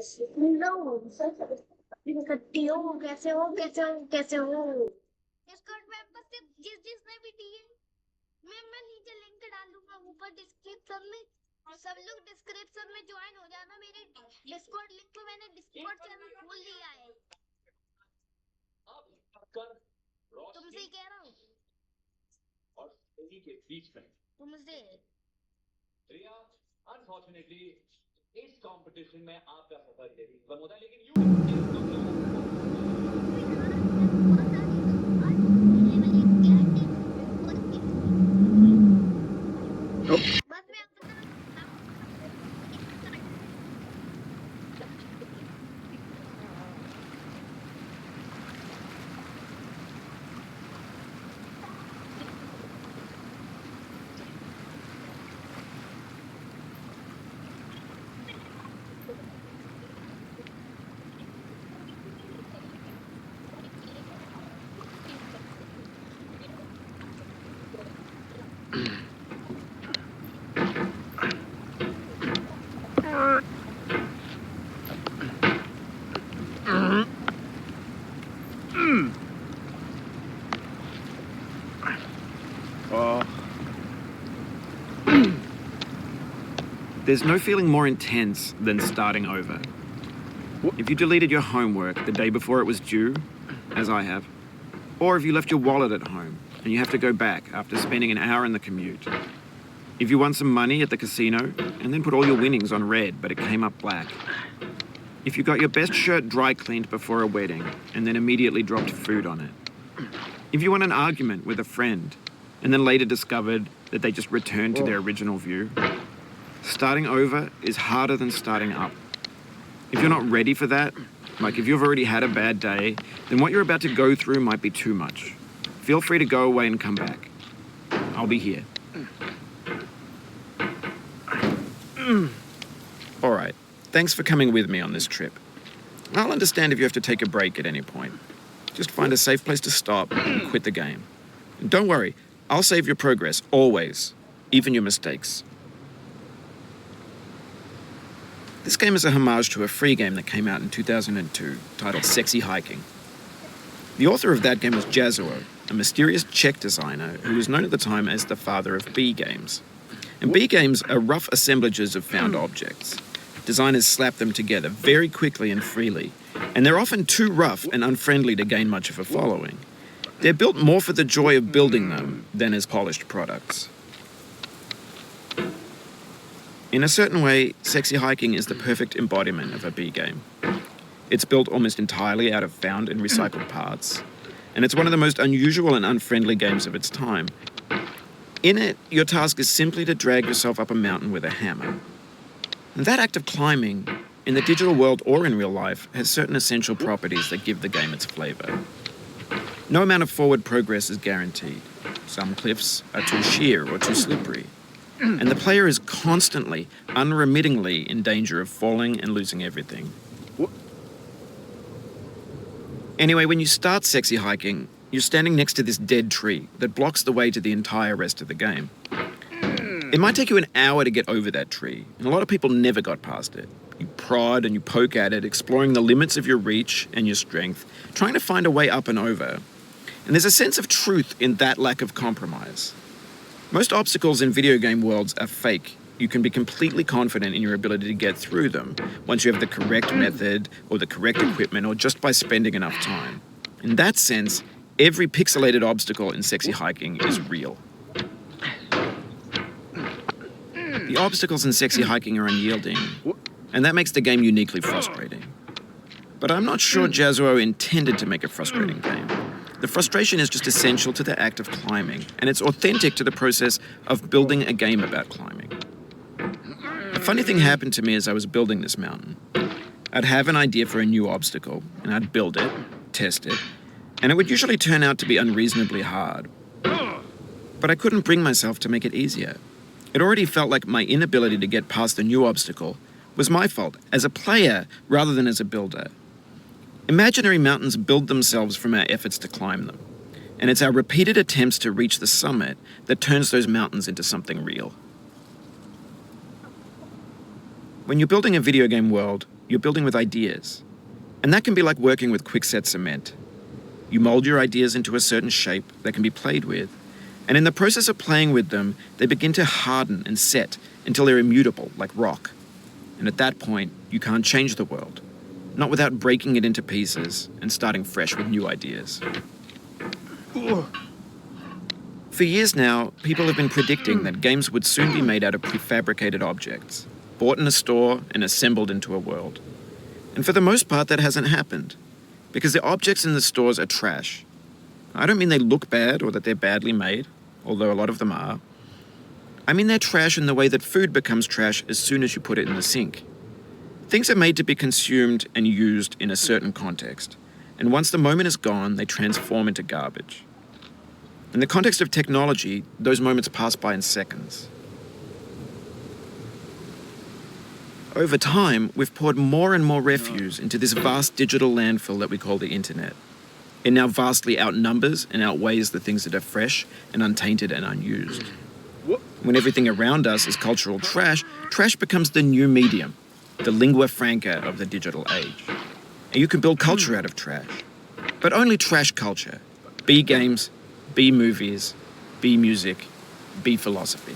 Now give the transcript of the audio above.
Hello इकट्ठी हो कैसे हो कैसे हो कैसे हो। डिस्कॉर्ड में बस सिर्फ जिसने भी दी है मैं नीचे लिंक डालूंगा ऊपर डिस्क्रिप्शन में। और सब लोग डिस्क्रिप्शन में ज्वाइन हो जाना। मेरे डिस्कॉर्ड लिंक पे मैंने डिस्कॉर्ड चैनल खोल लिया है। तुमसे ही कह रहा हूँ। और इसी के बीच में तुमसे रिया अनफॉर्चुनेटली इस कंपटीशन में आपका सफर यही खत्म होता है लेकिन बस मैं There's no feeling more intense than starting over. If you deleted your homework the day before it was due, as I have, or if you left your wallet at home and you have to go back after spending an hour in the commute. If you won some money at the casino and then put all your winnings on red but it came up black. If you got your best shirt dry cleaned before a wedding and then immediately dropped food on it. If you won an argument with a friend and then later discovered that they just returned to their original view. Starting over is harder than starting up. If you're not ready for that, like if you've already had a bad day, then what you're about to go through might be too much. Feel free to go away and come back. I'll be here. All right, thanks for coming with me on this trip. I'll understand if you have to take a break at any point. Just find a safe place to stop and quit the game. And don't worry, I'll save your progress, always, even your mistakes. This game is a homage to a free game that came out in 2002, titled Sexy Hiking. The author of that game was Jazuo, a mysterious Czech designer who was known at the time as the father of B games. And B games are rough assemblages of found objects. Designers slap them together very quickly and freely, and they're often too rough and unfriendly to gain much of a following. They're built more for the joy of building them than as polished products. In a certain way, Sexy Hiking is the perfect embodiment of a B game. It's built almost entirely out of found and recycled parts, and it's one of the most unusual and unfriendly games of its time. In it, your task is simply to drag yourself up a mountain with a hammer. And that act of climbing, in the digital world or in real life, has certain essential properties that give the game its flavour. No amount of forward progress is guaranteed. Some cliffs are too sheer or too slippery. And the player is constantly, unremittingly in danger of falling and losing everything. Anyway, when you start Sexy Hiking, you're standing next to this dead tree that blocks the way to the entire rest of the game. It might take you an hour to get over that tree, and a lot of people never got past it. You prod and you poke at it, exploring the limits of your reach and your strength, trying to find a way up and over. And there's a sense of truth in that lack of compromise. Most obstacles in video game worlds are fake. You can be completely confident in your ability to get through them once you have the correct method or the correct equipment or just by spending enough time. In that sense, every pixelated obstacle in Sexy Hiking is real. The obstacles in Sexy Hiking are unyielding, and that makes the game uniquely frustrating. But I'm not sure Jazuo intended to make a frustrating game. The frustration is just essential to the act of climbing, and it's authentic to the process of building a game about climbing. A funny thing happened to me as I was building this mountain. I'd have an idea for a new obstacle, and I'd build it, test it, and it would usually turn out to be unreasonably hard. But I couldn't bring myself to make it easier. It already felt like my inability to get past the new obstacle was my fault as a player rather than as a builder. Imaginary mountains build themselves from our efforts to climb them, and it's our repeated attempts to reach the summit that turns those mountains into something real. When you're building a video game world, you're building with ideas. And that can be like working with quickset cement. You mold your ideas into a certain shape that can be played with, and in the process of playing with them, they begin to harden and set until they're immutable, like rock. And at that point, you can't change the world, not without breaking it into pieces and starting fresh with new ideas. For years now, people have been predicting that games would soon be made out of prefabricated objects, bought in a store and assembled into a world. And for the most part, that hasn't happened, because the objects in the stores are trash. I don't mean they look bad or that they're badly made, although a lot of them are. I mean they're trash in the way that food becomes trash as soon as you put it in the sink. Things are made to be consumed and used in a certain context, and once the moment is gone, they transform into garbage. In the context of technology, those moments pass by in seconds. Over time, we've poured more and more refuse into this vast digital landfill that we call the internet. It now vastly outnumbers and outweighs the things that are fresh and untainted and unused. When everything around us is cultural trash, trash becomes the new medium, the lingua franca of the digital age. And you can build culture out of trash. But only trash culture. Be games, be movies, be music, be philosophy.